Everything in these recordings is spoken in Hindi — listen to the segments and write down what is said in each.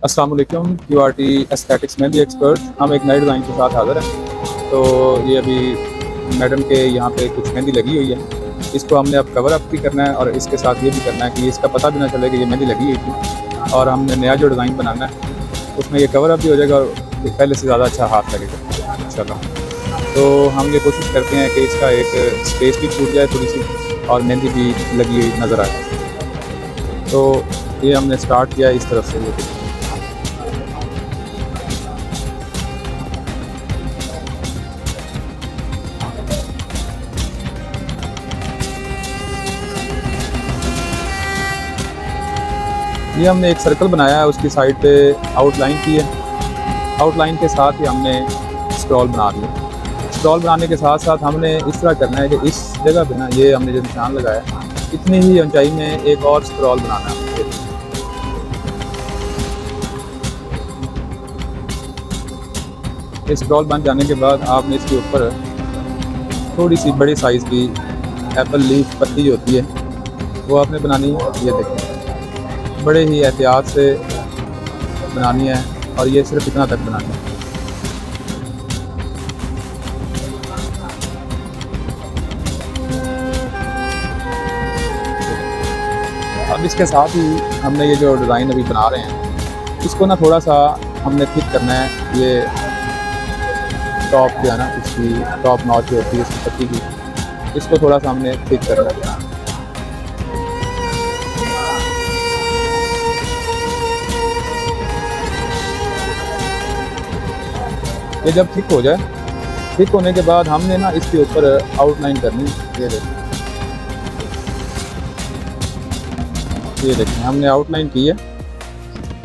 अस्सलाम वालेकुम। QRT एस्थेटिक्स में भी एक्सपर्ट, हम एक नए डिज़ाइन के साथ हाज़िर हैं। तो ये अभी मैडम के यहाँ पे कुछ मेहंदी लगी हुई है, इसको हमने अब कवर अप भी करना है और इसके साथ ये भी करना है कि इसका पता भी ना चले कि ये मेहंदी लगी हुई थी। और हमने नया जो डिज़ाइन बनाना है उसमें ये कवर अप भी हो जाएगा और पहले से ज़्यादा अच्छा हाथ लगेगा इंशाल्लाह। तो हम ये कोशिश करते हैं कि इसका एक स्पेस भी छूट जाए थोड़ी सी और मेहंदी भी लगी हुई नज़र आए। तो ये हमने स्टार्ट किया इस तरफ से। ये हमने एक सर्कल बनाया है, उसकी साइड पे आउटलाइन की है। आउटलाइन के साथ ही हमने स्क्रॉल बना दिया। स्क्रॉल बनाने के साथ साथ हमने इस तरह करना है कि इस जगह पे ना ये हमने जो निशान लगाया इतनी ही ऊंचाई में एक और स्क्रॉल बनाना है। ये स्क्रॉल बन जाने के बाद आपने इसके ऊपर थोड़ी सी बड़ी साइज़ की एप्पल लीफ पत्ती होती है वो आपने बनानी है। ये देखें, बड़े ही एहतियात से बनानी है और ये सिर्फ इतना तक बनानी है। अब इसके साथ ही हमने ये जो डिज़ाइन अभी बना रहे हैं इसको ना थोड़ा सा हमने थिक करना है। ये टॉप जो है ना, इसकी टॉप नॉच जो होती है इसकी पत्ती की, इसको थोड़ा सा हमने थिक करना है। ये जब थिक हो जाए, थिक होने के बाद हमने ना इसके ऊपर आउटलाइन करनी। ये देखें हमने आउटलाइन की है।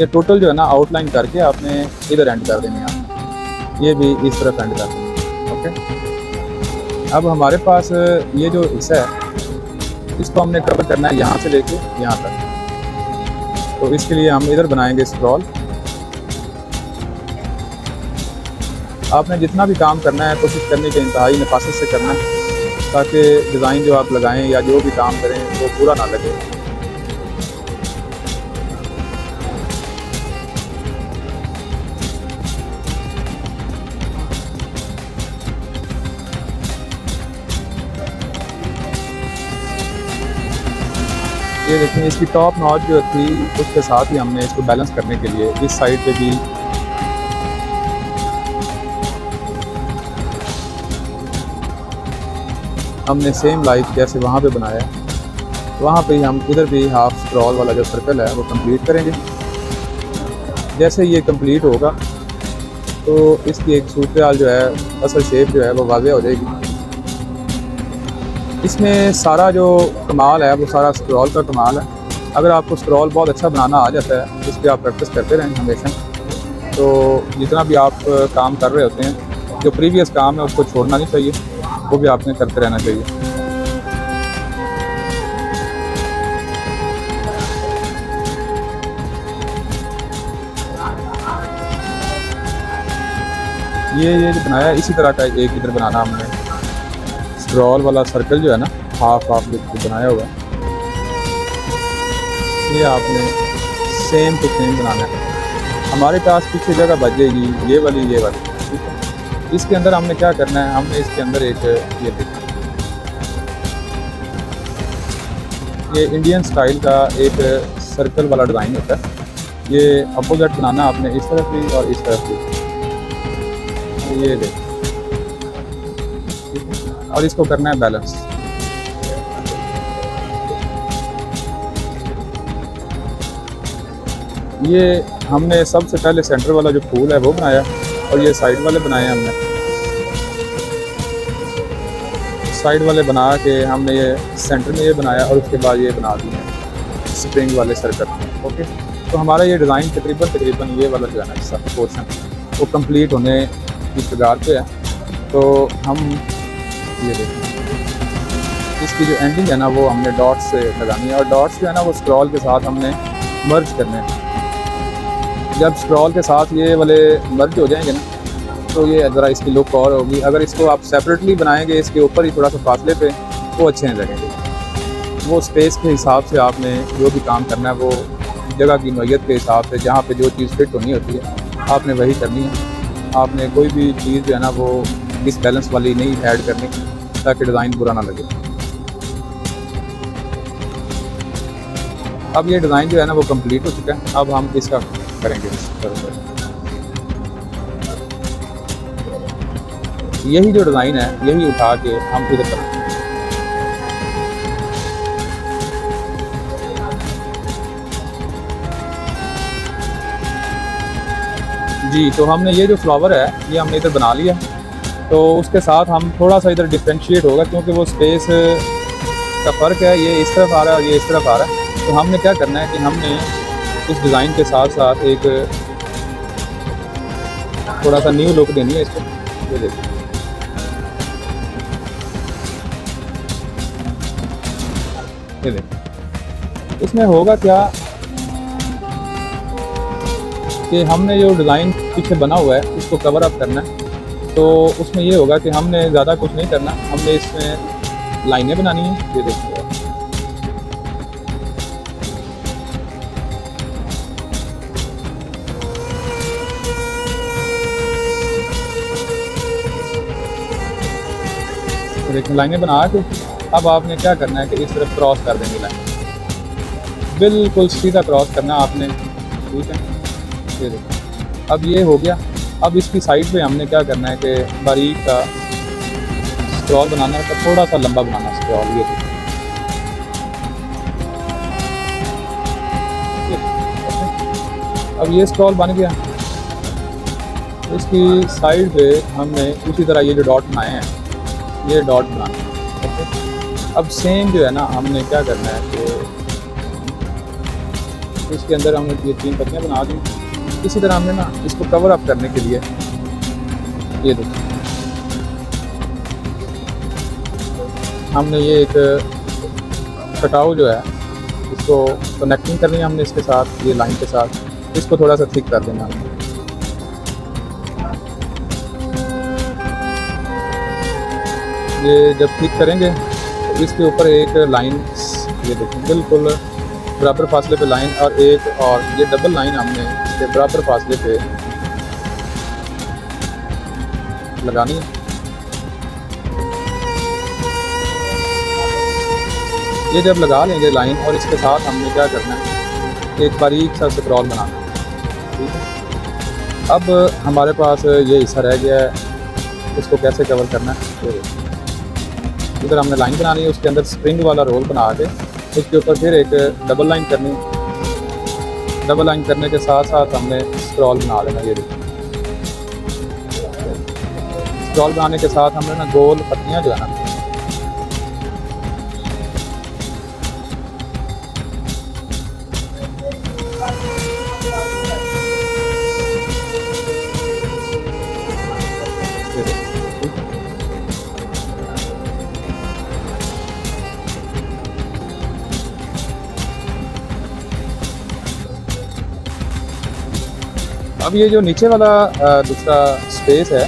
ये टोटल जो है ना आउटलाइन करके आपने इधर एंड कर देनी है, ये भी इस तरफ एंड कर देनी। ओके, अब हमारे पास ये जो हिस्सा है इसको हमने कवर करना है यहाँ से लेके यहाँ तक। तो इसके लिए हम इधर बनाएंगे स्क्रॉल। आपने जितना भी काम करना है कोशिश करने के इंतहाई नफासत से करना है ताकि डिज़ाइन जो आप लगाएं या जो भी काम करें वो पूरा ना लगे। ये देखें, इसकी टॉप नॉच जो थी उसके साथ ही हमने इसको बैलेंस करने के लिए इस साइड पे भी हमने सेम लाइक जैसे वहाँ पे बनाया, वहाँ पे ही हम इधर भी हाफ स्क्रॉल वाला जो सर्कल है वो कंप्लीट करेंगे। जैसे ये कंप्लीट होगा तो इसकी एक सूरत हाल जो है, असल शेप जो है वो वाज़ेह हो जाएगी। इसमें सारा जो कमाल है वो सारा स्क्रॉल का कमाल है। अगर आपको स्क्रॉल बहुत अच्छा बनाना आ जाता है, इस पर आप प्रैक्टिस करते रहें हमेशा, तो जितना भी आप काम कर रहे होते हैं, जो प्रीवियस काम है उसको छोड़ना नहीं चाहिए, वो भी आपने करते रहना चाहिए। ये जो बनाया इसी तरह का एक इधर बनाना हमने स्क्रॉल वाला सर्कल जो है ना हाफ बनाया हुआ, ये आपने सेम टू सेम बनाना है। हमारे पास पीछे जगह बच जाएगी ये वाली। ठीक है, इसके अंदर हमने क्या करना है, हमने इसके अंदर एक ये देखा, ये इंडियन स्टाइल का एक सर्कल वाला डिज़ाइन होता है। ये अपोजिट बनाना आपने इस तरफ भी और इस तरफ भी। ये देखो, और इसको करना है बैलेंस। ये हमने सबसे पहले सेंटर वाला जो फूल है वो बनाया और ये साइड वाले बनाए हमने। साइड वाले बना के हमने ये सेंटर में ये बनाया और उसके बाद ये बना दिया स्प्रिंग वाले सर्कल। ओके, तो हमारा ये डिज़ाइन तकरीबन ये वाला जो है ना पोर्शन वो कंप्लीट होने की कगार पे है। तो हम ये देखें, इसकी जो एंडिंग है ना वो हमने डॉट्स से लगानी है और डॉट्स जो है ना वो स्क्रॉल के साथ हमने मर्ज करने हैं। जब स्क्रॉल के साथ ये वाले मर्ज हो जाएंगे ना तो ये ज़रा इसकी लुक और होगी। अगर इसको आप सेपरेटली बनाएंगे इसके ऊपर ही थोड़ा सा फासले पे, वो अच्छे नहीं लगेंगे। वो स्पेस के हिसाब से आपने जो भी काम करना है वो जगह की नौइयत के हिसाब से जहाँ पे जो चीज़ फिट होनी होती है आपने वही करनी है। आपने कोई भी चीज़ जो है ना वो डिसबैलेंस वाली नहीं ऐड करनी ताकि डिज़ाइन बुरा ना लगे। अब ये डिज़ाइन जो है ना वो कंप्लीट हो चुका है। अब हम इसका करेंगे यही जो डिज़ाइन है यही उठा के हम इधर करेंगे। जी, तो हमने ये जो फ्लावर है ये हमने इधर बना लिया, तो उसके साथ हम थोड़ा सा इधर डिफ्रेंशिएट होगा क्योंकि वो स्पेस का फ़र्क है, ये इस तरफ आ रहा है और ये इस तरफ आ रहा है। तो हमने क्या करना है कि हमने इस डिज़ाइन के साथ साथ एक थोड़ा सा न्यू लुक देनी है इसको। ये देखिए, ये देखिए इसमें होगा क्या कि हमने जो डिज़ाइन पीछे बना हुआ है उसको कवर अप करना है। तो उसमें ये होगा कि हमने ज़्यादा कुछ नहीं करना, हमने इसमें लाइनें बनानी है। ये देखिए, तो देखिए लाइनें बना के अब आपने क्या करना है कि इस तरफ क्रॉस कर देंगे लाइन, बिल्कुल सीधा क्रॉस करना है आपने, ठीक है। ये देखिए अब ये हो गया। अब इसकी साइड पे हमने क्या करना है कि बारीक का स्क्रॉल बनाना है, तो थोड़ा सा लंबा बनाना है स्क्रॉल। ये अब ये स्क्रॉल बन गया। इसकी साइड पे हमने उसी तरह ये जो डॉट बनाए हैं ये डॉट बनाना है, ओके। अब सेम जो है ना हमने क्या करना है कि इसके अंदर हमने ये 3 पत्तियाँ बना दी। इसी तरह हमने ना इसको कवर अप करने के लिए ये देखिए हमने ये एक कटाव जो है इसको कनेक्टिंग करनी है हमने इसके साथ, ये लाइन के साथ। इसको थोड़ा सा थिक कर देना हमने। ये जब ठीक करेंगे तो इसके ऊपर एक लाइन, ये देखिए बिल्कुल बराबर फासले पे लाइन, और एक और ये डबल लाइन हमने इसके बराबर फासले पे लगानी है। ये जब लगा लेंगे लाइन, और इसके साथ हमने क्या करना है एक बारीक सा स्क्रॉल बनाना है, ठीक है। अब हमारे पास ये हिस्सा रह गया है, इसको कैसे कवर करना है। इधर हमने लाइन बनानी है, उसके अंदर स्प्रिंग वाला रोल बना के उसके ऊपर फिर एक डबल लाइन करनी। डबल लाइन करने के साथ साथ हमने स्क्रॉल बना लेना। ये देखिए स्क्रॉल बनाने के साथ हमने ना गोल पत्तियाँ जो है ना अब ये जो नीचे वाला दूसरा स्पेस है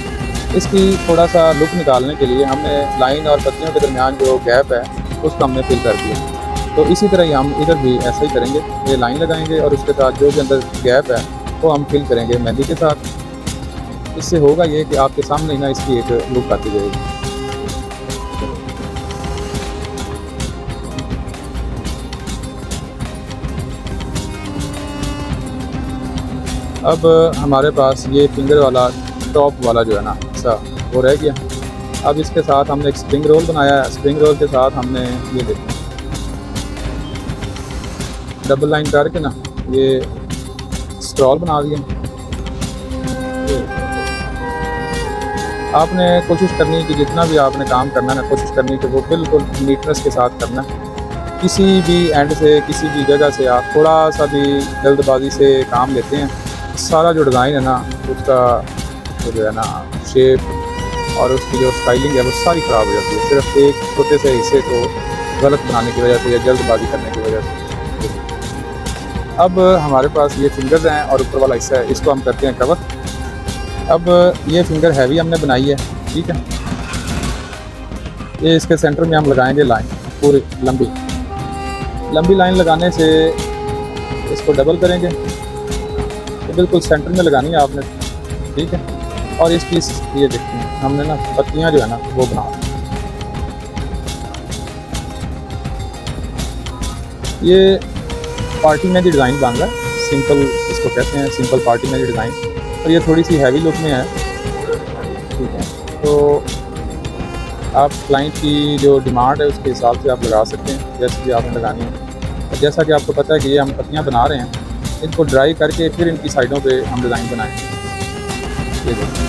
इसकी थोड़ा सा लुक निकालने के लिए हमने लाइन और पत्तियों के दरमियान जो गैप है उसको हमने फिल कर दिया। तो इसी तरह ही हम इधर भी ऐसा ही करेंगे, ये लाइन लगाएंगे और उसके साथ जो भी अंदर गैप है वो हम फिल करेंगे मेहंदी के साथ। इससे होगा ये कि आपके सामने ना इसकी एक लुक आती जाएगी। अब हमारे पास ये फिंगर वाला टॉप वाला जो है ना ऐसा वो रह गया। अब इसके साथ हमने एक स्प्रिंग रोल बनाया है। स्प्रिंग रोल के साथ हमने ये देखिए डबल लाइन करके ना ये स्क्रॉल बना दिया। आपने कोशिश करनी है कि जितना भी आपने काम करना है ना, कोशिश करनी है कि वो बिल्कुल नीटनेस के साथ करना है। किसी भी एंड से किसी भी जगह से आप थोड़ा सा भी जल्दबाजी से काम लेते हैं, सारा जो डिज़ाइन है ना उसका जो है ना शेप और उसकी जो स्टाइलिंग है वो सारी ख़राब हो जाती है, सिर्फ एक छोटे से हिस्से को गलत बनाने की वजह से या जल्दबाजी करने की वजह से। अब हमारे पास ये फिंगर्स हैं और ऊपर वाला हिस्सा है, इसको हम करते हैं कवर। अब ये फिंगर हैवी हमने बनाई है, ठीक है। ये इसके सेंटर में हम लगाएंगे लाइन, पूरी लंबी लाइन लगाने से इसको डबल करेंगे तो बिल्कुल सेंटर में लगानी है आपने, ठीक है। और इसकी ये देखते हैं हमने ना पत्तियां जो है ना वो बना, ये पार्टी में भी डिज़ाइन बन रहा है, सिंपल इसको कहते हैं, सिंपल पार्टी में डिज़ाइन। और ये थोड़ी सी हैवी लुक में है, ठीक है। तो आप क्लाइंट की जो डिमांड है उसके हिसाब से आप लगा सकते हैं जैसे कि आपने लगानी है। और जैसा कि आपको पता है कि ये हम पत्तियां बना रहे हैं, इनको ड्राई करके फिर इनकी साइडों पे हम डिज़ाइन बनाएंगे। ये देखिए,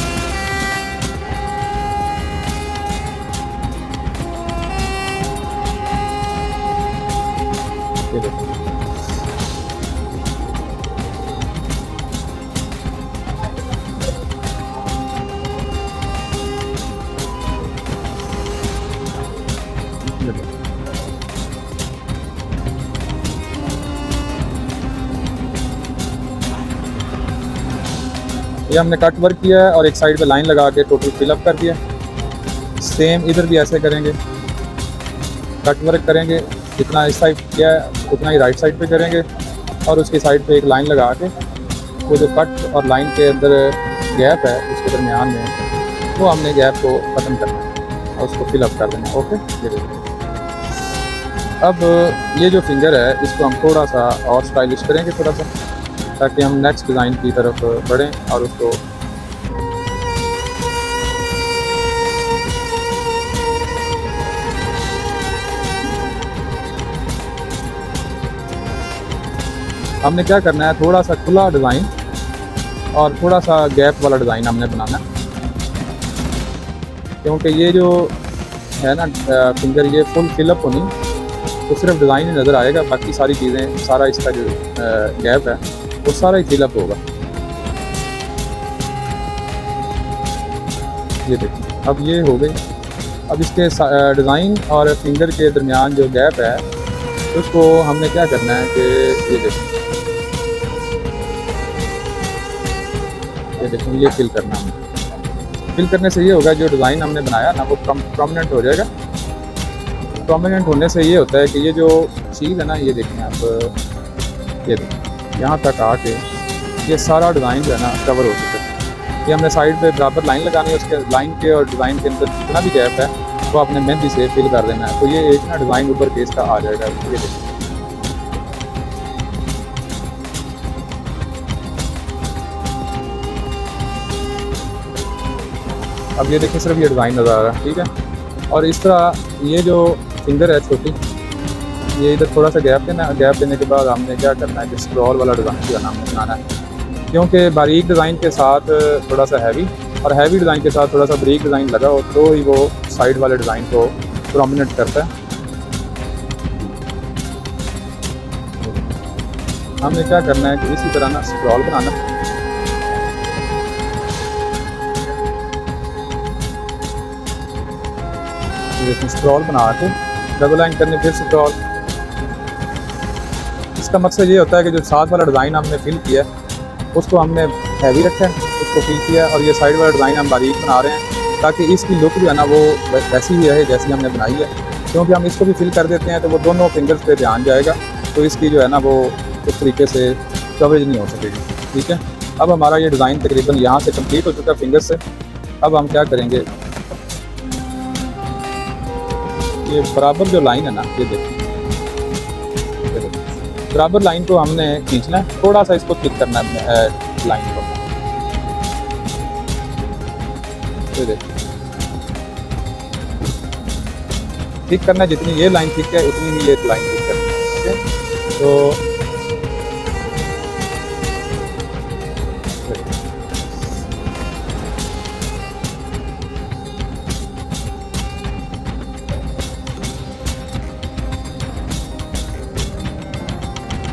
ये देखिए, ये देखिए। ये हमने कट वर्क किया है और एक साइड पे लाइन लगा के टोटल फिलअप कर दिया। सेम इधर भी ऐसे करेंगे, कट वर्क करेंगे, जितना इस साइड किया है उतना ही राइट साइड पे करेंगे और उसकी साइड पे एक लाइन लगा के वो जो कट और लाइन के अंदर गैप है उसके दरमियान में वो हमने गैप को ख़त्म करना है और उसको फिलअप कर देना। ओके, ये देखिए। अब ये जो फिंगर है इसको हम थोड़ा सा और स्टाइलिश करेंगे थोड़ा सा, ताकि हम नेक्स्ट डिज़ाइन की तरफ बढ़ें और उसको हमने क्या करना है, थोड़ा सा खुला डिज़ाइन और थोड़ा सा गैप वाला डिज़ाइन हमने बनाना है, क्योंकि ये जो है ना फिंगर ये फुल फिलअप होनी तो सिर्फ डिज़ाइन ही नज़र आएगा, बाकी सारी चीज़ें, सारा इसका जो गैप है वो सारा ही फिलअप होगा। ये देखिए, अब ये हो गई। अब इसके डिज़ाइन और फिंगर के दरमियान जो गैप है उसको हमने क्या करना है कि ये देखिए, ये देखिए, ये फिल करना है। फिल करने से ये होगा जो डिज़ाइन हमने बनाया ना वो प्रोमिनेंट हो जाएगा। प्रोमिनेंट होने से ये होता है कि ये जो चीज़ है ना, ये देखें आप, ये देखें यहाँ तक आके ये सारा डिज़ाइन जो है ना कवर हो चुका है। ये हमने साइड पे बराबर लाइन लगानी है, उसके लाइन के और डिज़ाइन के अंदर जितना भी गैप है वो आपने मेहंदी से फिल कर देना है, तो ये एक ना डिज़ाइन ऊपर केस का आ जाएगा। ये देखिए, अब ये देखिए सिर्फ ये डिज़ाइन नज़र आ रहा है, ठीक है। और इस तरह ये जो फिंगर है छोटी, ये इधर थोड़ा सा गैप देना, गैप देने के बाद हमने क्या करना है कि स्क्रॉल वाला डिज़ाइन जो है ना हमने बनाना है, क्योंकि बारीक डिज़ाइन के साथ थोड़ा सा हैवी और हैवी डिज़ाइन के साथ थोड़ा सा बारीक डिज़ाइन लगा हो तो ही वो साइड वाले डिज़ाइन को प्रोमिनेंट करता है। हमने क्या करना है कि इसी तरह ना स्क्रॉल बनाना, स्क्रॉल बना के डबल लाइन करनी, फिर स्क्रॉल। इसका मकसद ये होता है कि जो साथ वाला डिज़ाइन हमने फिल किया उसको हमने हैवी रखा है, उसको फिल किया, और ये साइड वाला डिज़ाइन हम बारीक बना रहे हैं ताकि इसकी लुक जो है ना वो वैसी ही रहे जैसी हमने बनाई है। क्योंकि हम इसको भी फिल कर देते हैं तो वो दोनों फिंगर्स पे ध्यान जाएगा, तो इसकी जो है ना वो उस तरीके से कवरेज नहीं हो सकेगी, ठीक है। अब हमारा ये डिज़ाइन तकरीबन यहाँ से कंप्लीट हो चुका है फिंगर से। अब हम क्या करेंगे, ये बराबर जो लाइन है ना, ये देखिए, बराबर लाइन को हमने खींचना है, थोड़ा सा इसको थिक करना है लाइन को। ये देखिए, थिक करना है, जितनी ये लाइन थिक है उतनी ही ये लाइन थिक करनी है, ठीक है। तो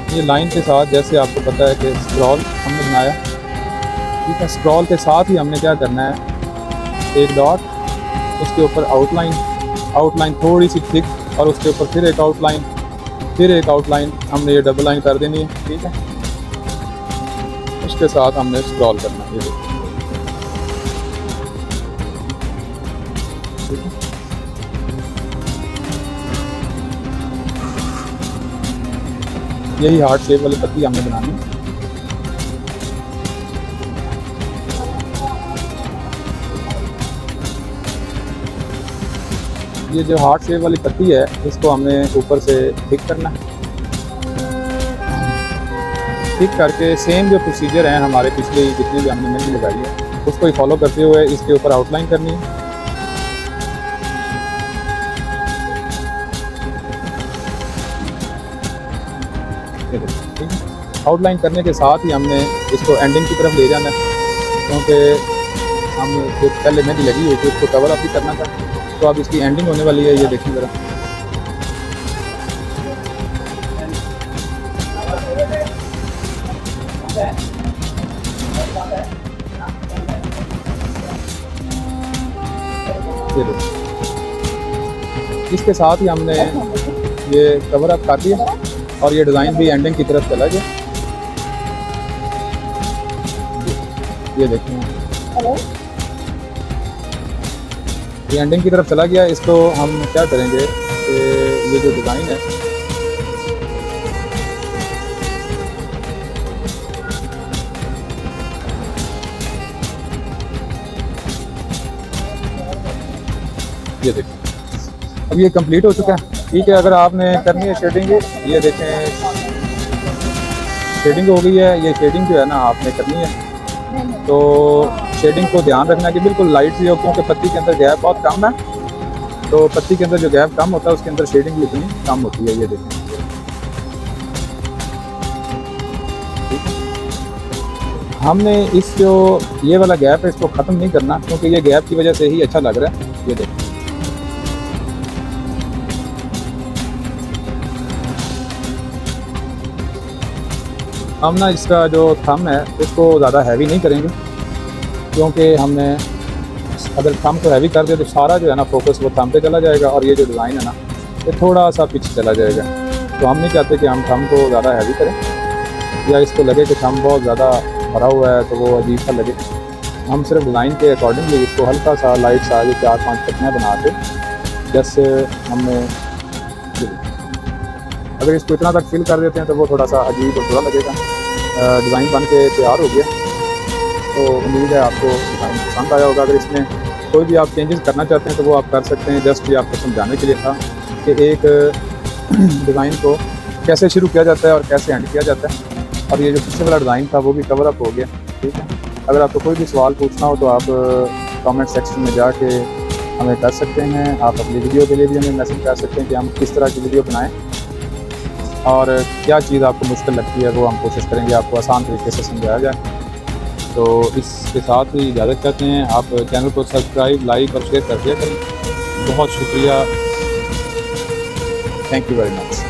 ये लाइन के साथ, जैसे आपको पता है कि स्क्रॉल हमने बनाया, ठीक है, स्क्रॉल के साथ ही हमने क्या करना है, एक डॉट, उसके ऊपर आउटलाइन, आउटलाइन थोड़ी सी थिक, और उसके ऊपर फिर एक आउटलाइन, फिर एक आउटलाइन, हमने ये डबल लाइन कर देनी है, ठीक है। उसके साथ हमने स्क्रॉल करना है, ये देखिए, ठीक है। यही हार्ट शेप वाली पत्ती हमने बनानी है। ये जो हार्ट शेप वाली पत्ती है इसको हमने ऊपर से थिक करना है। थिक करके सेम जो प्रोसीजर है हमारे पिछले जितनी भी हमने मेहंदी लगाई है उसको ही फॉलो करते हुए इसके ऊपर आउटलाइन करनी है। आउटलाइन करने के साथ ही हमने इसको एंडिंग की तरफ ले जाना है, क्योंकि हम जो पहले मेहंदी लगी हुई थी उसको कवर अप भी करना था। तो अब इसकी एंडिंग होने वाली है, ये देखें ज़रा। इसके साथ ही हमने ये कवर अप कर दिया और ये डिज़ाइन भी एंडिंग की तरफ चला गया। ये देखें, ये एंडिंग की तरफ चला गया। इसको हम क्या करेंगे कि ये जो डिज़ाइन है ये देखें, अब ये कंप्लीट हो चुका है। ठीक है, अगर आपने करनी है शेडिंग, ये देखें शेडिंग हो गई है। ये शेडिंग जो है ना आपने करनी है, तो शेडिंग को ध्यान रखना कि बिल्कुल लाइट सी हो, क्योंकि पत्ती के अंदर गैप बहुत कम है। तो पत्ती के अंदर जो गैप कम होता है उसके अंदर शेडिंग भी इतनी कम होती है। ये देखें, हमने इस जो ये वाला गैप है इसको ख़त्म नहीं करना, क्योंकि ये गैप की वजह से ही अच्छा लग रहा है। ये देखें, हम ना इसका जो थंब है उसको ज़्यादा हैवी नहीं करेंगे, क्योंकि हमने अगर थंब को हैवी कर दिया तो सारा जो है ना फोकस वो थंब पे चला जाएगा और ये जो डिज़ाइन है ना ये थोड़ा सा पीछे चला जाएगा। तो हम नहीं चाहते कि हम थंब को ज़्यादा हैवी करें या इसको लगे कि थंब बहुत ज़्यादा भरा हुआ है तो वो अजीब सा लगे। हम सिर्फ डिज़ाइन के अकॉर्डिंगली इसको हल्का सा लाइट सा ये 4-5 पत्तियाँ बना के जैसे हमने अगर इसको इतना तक फिल कर देते हैं तो वो थोड़ा सा अजीब और बुरा लगेगा। डिज़ाइन बन के तैयार हो गया, तो उम्मीद है आपको डिज़ाइन पसंद आया होगा। अगर इसमें कोई भी आप चेंजेस करना चाहते हैं तो वो आप कर सकते हैं। जस्ट ये आपको समझाने के लिए था कि एक डिज़ाइन को कैसे शुरू किया जाता है और कैसे एंड किया जाता है। और ये जो पिछले वाला डिज़ाइन था वो भी कवर अप हो गया। ठीक है, अगर आपको कोई भी सवाल पूछना हो तो आप कमेंट सेक्शन में जाके हमें कर सकते हैं। आप अपनी वीडियो के लिए भी हमें मैसेज कर सकते हैं कि हम किस तरह की वीडियो बनाएं और क्या चीज़ आपको मुश्किल लगती है वो हम कोशिश करेंगे आपको आसान तरीके से समझाया जाए। तो इसके साथ ही इजाज़त चाहते हैं। आप चैनल को सब्सक्राइब, लाइक और शेयर कर दिया करें। बहुत शुक्रिया, थैंक यू वेरी मच।